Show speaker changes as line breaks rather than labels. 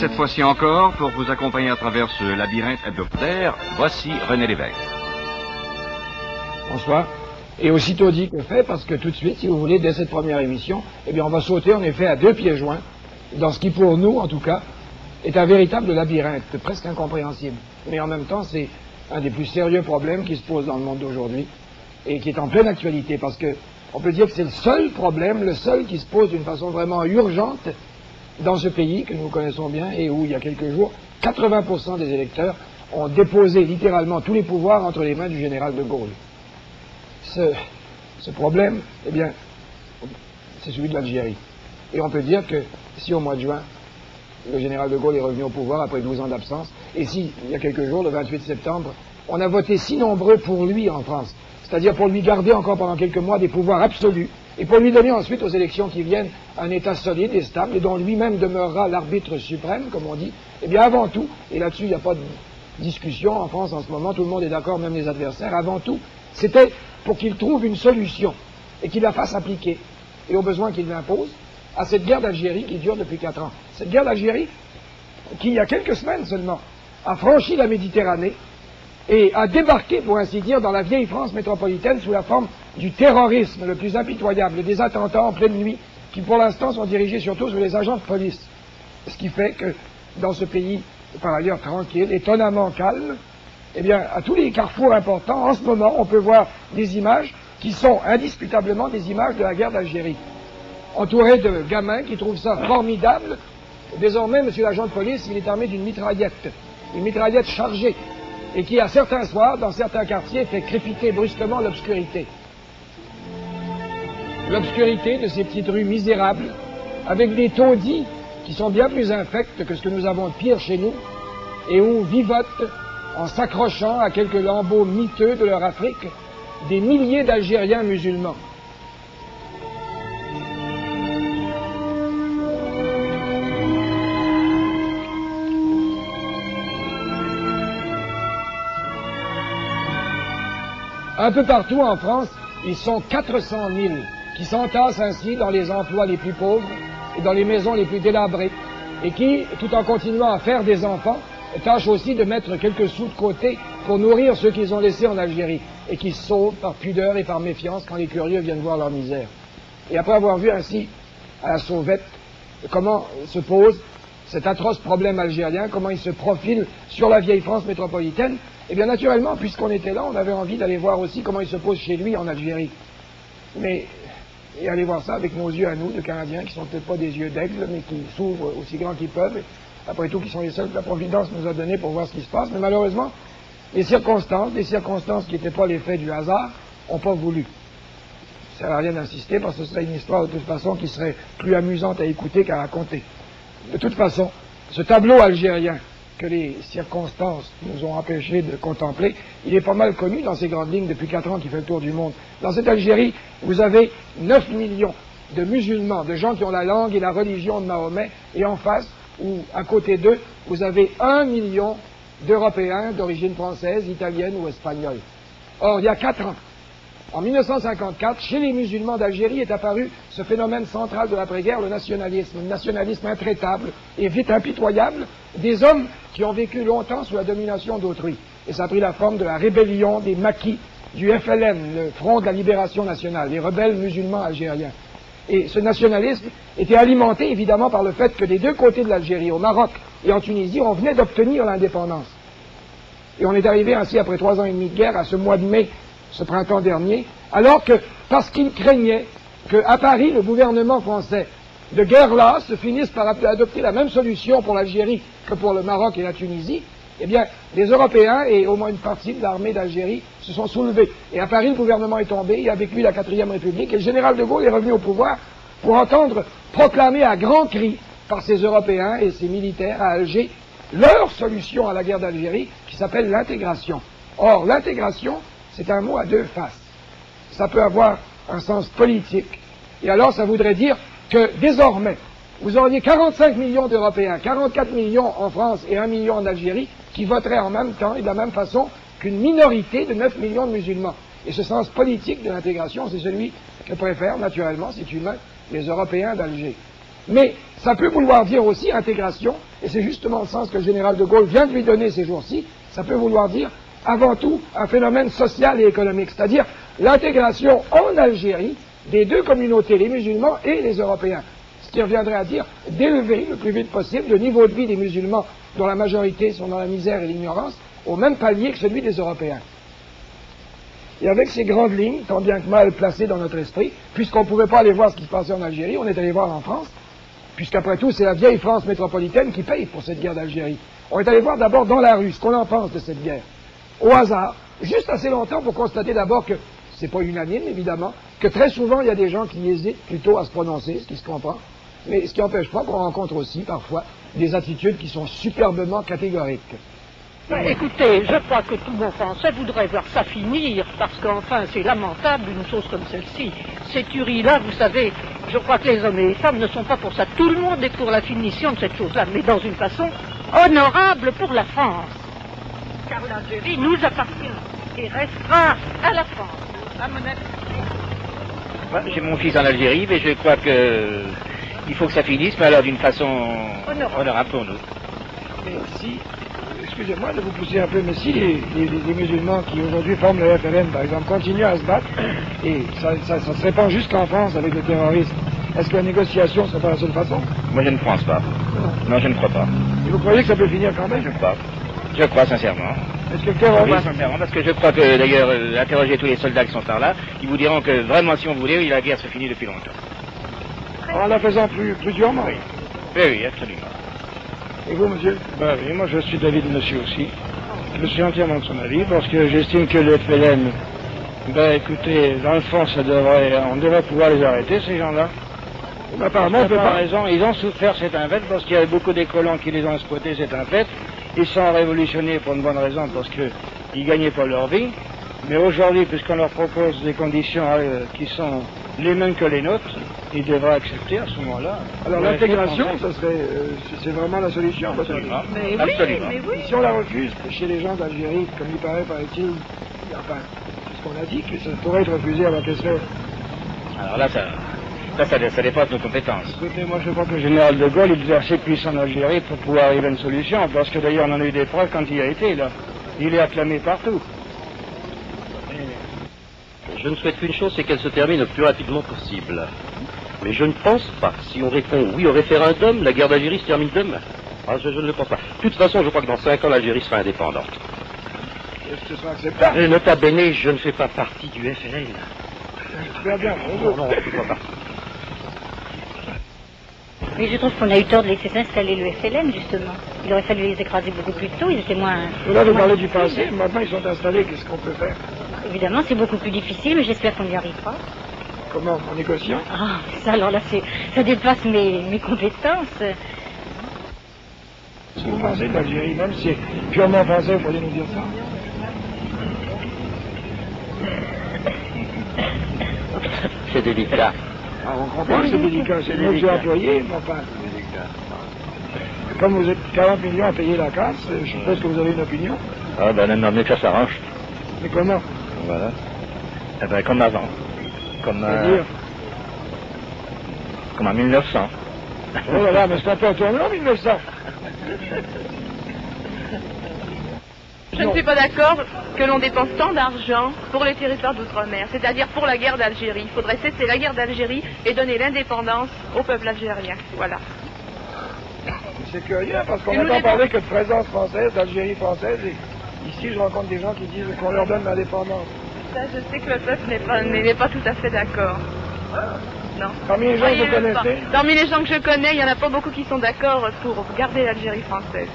cette fois-ci encore, pour vous accompagner à travers ce labyrinthe hebdomadaire, voici René Lévesque.
Bonsoir. Et aussitôt dit que fait, parce que tout de suite, si vous voulez, dès cette première émission, eh bien, on va sauter en effet à deux pieds joints, dans ce qui pour nous, en tout cas, est un véritable labyrinthe, presque incompréhensible. Mais en même temps, c'est un des plus sérieux problèmes qui se posent dans le monde d'aujourd'hui, et qui est en pleine actualité, parce que on peut dire que c'est le seul problème, le seul qui se pose d'une façon vraiment urgente dans ce pays que nous connaissons bien, et où, il y a quelques jours, 80% des électeurs ont déposé littéralement tous les pouvoirs entre les mains du général de Gaulle. Ce problème, eh bien, c'est celui de l'Algérie. Et on peut dire que si au mois de juin, le général de Gaulle est revenu au pouvoir après 12 ans d'absence, et si, il y a quelques jours, le 28 septembre, on a voté si nombreux pour lui en France, c'est-à-dire pour lui garder encore pendant quelques mois des pouvoirs absolus, et pour lui donner ensuite aux élections qui viennent un État solide et stable, et dont lui-même demeurera l'arbitre suprême, comme on dit, eh bien avant tout, et là-dessus il n'y a pas de discussion en France en ce moment, tout le monde est d'accord, même les adversaires, avant tout, c'était pour qu'il trouve une solution, et qu'il la fasse appliquer, et au besoin qu'il l'impose, à cette guerre d'Algérie qui dure depuis 4 ans. Cette guerre d'Algérie, qui il y a quelques semaines seulement, a franchi la Méditerranée, et a débarqué, pour ainsi dire, dans la vieille France métropolitaine sous la forme du terrorisme le plus impitoyable, des attentats en pleine nuit, qui pour l'instant sont dirigés surtout sur les agents de police. Ce qui fait que dans ce pays, par ailleurs tranquille, étonnamment calme, eh bien, à tous les carrefours importants, en ce moment, on peut voir des images qui sont indiscutablement des images de la guerre d'Algérie. Entouré de gamins qui trouvent ça formidable. Désormais, monsieur l'agent de police, il est armé d'une mitraillette chargée, et qui, à certains soirs, dans certains quartiers, fait crépiter brusquement l'obscurité. L'obscurité de ces petites rues misérables, avec des taudis qui sont bien plus infects que ce que nous avons de pire chez nous, et où vivotent, en s'accrochant à quelques lambeaux miteux de leur Afrique, des milliers d'Algériens musulmans. Un peu partout en France, ils sont 400 000 qui s'entassent ainsi dans les emplois les plus pauvres et dans les maisons les plus délabrées, et qui, tout en continuant à faire des enfants, tâchent aussi de mettre quelques sous de côté pour nourrir ceux qu'ils ont laissés en Algérie, et qui se sauvent par pudeur et par méfiance quand les curieux viennent voir leur misère. Et après avoir vu ainsi, à la sauvette, comment se pose cet atroce problème algérien, comment il se profile sur la vieille France métropolitaine, eh bien naturellement, puisqu'on était là, on avait envie d'aller voir aussi comment il se pose chez lui en Algérie. Mais, et aller voir ça avec nos yeux à nous, de Canadiens, qui sont peut-être pas des yeux d'aigle, mais qui s'ouvrent aussi grands qu'ils peuvent, et après tout, qui sont les seuls que la Providence nous a donnés pour voir ce qui se passe. Mais malheureusement, les circonstances, des circonstances qui n'étaient pas l'effet du hasard, n'ont pas voulu. Ça ne sert à rien d'insister, parce que ce serait une histoire de toute façon qui serait plus amusante à écouter qu'à raconter. De toute façon, ce tableau algérien que les circonstances nous ont empêchés de contempler, il est pas mal connu dans ces grandes lignes depuis 4 ans qui fait le tour du monde. Dans cette Algérie, vous avez 9 millions de musulmans, de gens qui ont la langue et la religion de Mahomet, et en face, ou à côté d'eux, vous avez 1 million d'Européens d'origine française, italienne ou espagnole. Or, il y a 4 ans, en 1954, chez les musulmans d'Algérie est apparu ce phénomène central de l'après-guerre, le nationalisme intraitable et vite impitoyable des hommes qui ont vécu longtemps sous la domination d'autrui. Et ça a pris la forme de la rébellion des maquis du FLN, le Front de la Libération Nationale, les rebelles musulmans algériens. Et ce nationalisme était alimenté évidemment par le fait que des deux côtés de l'Algérie, au Maroc et en Tunisie, on venait d'obtenir l'indépendance. Et on est arrivé ainsi, après 3 ans et demi de guerre, à ce mois de mai, ce printemps dernier, alors que, parce qu'ils craignaient qu'à Paris, le gouvernement français, de guerre là, se finisse par adopter la même solution pour l'Algérie que pour le Maroc et la Tunisie, eh bien, les Européens et au moins une partie de l'armée d'Algérie se sont soulevés. Et à Paris, le gouvernement est tombé, et avec lui la 4e République, et le général de Gaulle est revenu au pouvoir pour entendre proclamer à grands cris par ces Européens et ces militaires à Alger leur solution à la guerre d'Algérie, qui s'appelle l'intégration. Or, l'intégration, c'est un mot à 2 faces. Ça peut avoir un sens politique, et alors ça voudrait dire que désormais, vous auriez 45 millions d'Européens, 44 millions en France et 1 million en Algérie, qui voteraient en même temps et de la même façon qu'une minorité de 9 millions de musulmans. Et ce sens politique de l'intégration, c'est celui que préfèrent naturellement, c'est humain, les Européens d'Alger. Mais ça peut vouloir dire aussi intégration, et c'est justement le sens que le général de Gaulle vient de lui donner ces jours-ci. Ça peut vouloir dire avant tout un phénomène social et économique, c'est-à-dire l'intégration en Algérie des deux communautés, les musulmans et les Européens. Ce qui reviendrait à dire d'élever le plus vite possible le niveau de vie des musulmans, dont la majorité sont dans la misère et l'ignorance, au même palier que celui des Européens. Et avec ces grandes lignes, tant bien que mal placées dans notre esprit, puisqu'on ne pouvait pas aller voir ce qui se passait en Algérie, on est allé voir en France, puisqu'après tout, c'est la vieille France métropolitaine qui paye pour cette guerre d'Algérie. On est allé voir d'abord dans la rue ce qu'on en pense de cette guerre, au hasard, juste assez longtemps pour constater d'abord que, c'est pas unanime évidemment, que très souvent il y a des gens qui hésitent plutôt à se prononcer, ce qui se comprend, mais ce qui n'empêche pas qu'on rencontre aussi parfois des attitudes qui sont superbement catégoriques.
Écoutez, je crois que tout bon Français voudrait voir ça finir, parce qu'enfin, c'est lamentable, une chose comme celle-ci. Ces tueries-là, vous savez, je crois que les hommes et les femmes ne sont pas pour ça. Tout le monde est pour la finition de cette chose-là, mais dans une façon honorable pour la France. Car l'Algérie nous appartient et restera à la France, à mon avis.
J'ai mon fils en Algérie, mais je crois que il faut que ça finisse, mais alors d'une façon honorable pour nous.
Mais si, excusez-moi de vous pousser un peu, mais si les musulmans qui aujourd'hui forment le FLN, par exemple, continuent à se battre, et ça se répand jusqu'en France avec le terrorisme, est-ce que la négociation ne serait pas la seule façon?
Moi je ne pense pas. Non, je ne crois pas.
Et vous croyez que ça peut finir quand même?
Je crois sincèrement.
Est-ce que le terrorisme...
Oui, sincèrement, parce que je crois que, d'ailleurs, interroger tous les soldats qui sont par là, ils vous diront que vraiment, si on voulait, la guerre serait finie depuis longtemps.
En la faisant plus durement?
Oui. Oui, absolument.
Et vous, monsieur?
Ben oui, moi je suis d'avis de monsieur aussi. Je suis entièrement de son avis, parce que j'estime que le FLN, ben écoutez, dans le fond, on devrait pouvoir les arrêter, ces gens-là.
Apparemment, on peut pas.
Raison, ils ont souffert, c'est un fait, parce qu'il y a beaucoup des colons qui les ont exploités, c'est un fait. Ils sont révolutionnés pour une bonne raison, parce qu'ils gagnaient pas leur vie. Mais aujourd'hui, puisqu'on leur propose des conditions qui sont les mêmes que les nôtres, ils devraient accepter à ce moment-là.
Alors l'intégration, ça serait, c'est vraiment la solution.
Absolument.
Mais oui,
Absolument.
mais oui.
Si on la refuse chez les gens d'Algérie, comme il paraît-il, enfin, c'est ce qu'on a dit, que ça pourrait être refusé avant qu'elle se fasse.
Alors là, ça dépasse nos compétences.
Écoutez, moi je crois que le général de Gaulle, il devait assez puissant en Algérie pour pouvoir arriver à une solution, parce que d'ailleurs on en a eu des preuves quand il a été là. Il est acclamé partout.
Je ne souhaite qu'une chose, c'est qu'elle se termine le plus rapidement possible. Mais je ne pense pas, si on répond oui au référendum, la guerre d'Algérie se termine demain. Ah, je ne le pense pas. De toute façon, je crois que dans 5 ans, l'Algérie sera indépendante.
Est-ce que ce sera acceptable?
Et nota bene, je ne fais pas partie du FLN.
Très bien,
Non, je ne fais pas partie.
Mais je trouve qu'on a eu tort de laisser s'installer le FLN, justement. Il aurait fallu les écraser beaucoup plus tôt, ils étaient moins...
Là, vous parlez du passé, maintenant ils sont installés, qu'est-ce qu'on peut faire?
Évidemment, c'est beaucoup plus difficile, mais j'espère qu'on y arrivera.
Comment? En négociant?
Ah, ça, alors là, ça dépasse mes compétences.
Ce que vous pensez de l'Algérie, même si c'est purement français, vous pourriez nous dire ça?
C'est délicat.
Ah, on comprend que c'est délicat, c'est le mot que j'ai employé, mais enfin... Comme vous êtes 40 millions à payer la casse, je suppose que vous avez une opinion.
Ah ben non, mais que ça s'arrange.
Mais comment?
Voilà. Eh ben comme avant.
C'est-à-dire?
Comme en 1900.
Oh là là, mais c'est un peu retourné en 1900.
Je ne suis pas d'accord que l'on dépense tant d'argent pour les territoires d'outre-mer, c'est-à-dire pour la guerre d'Algérie. Il faudrait cesser la guerre d'Algérie et donner l'indépendance au peuple algérien. Voilà.
C'est curieux, parce qu'on n'entend parler que de présence française, d'Algérie française, et ici je rencontre des gens qui disent qu'on leur donne l'indépendance.
Ça, je sais que le peuple n'est pas tout à fait d'accord. Non.
Parmi les gens que vous connaissez?
Parmi les gens que je connais, il n'y en a pas beaucoup qui sont d'accord pour garder l'Algérie française.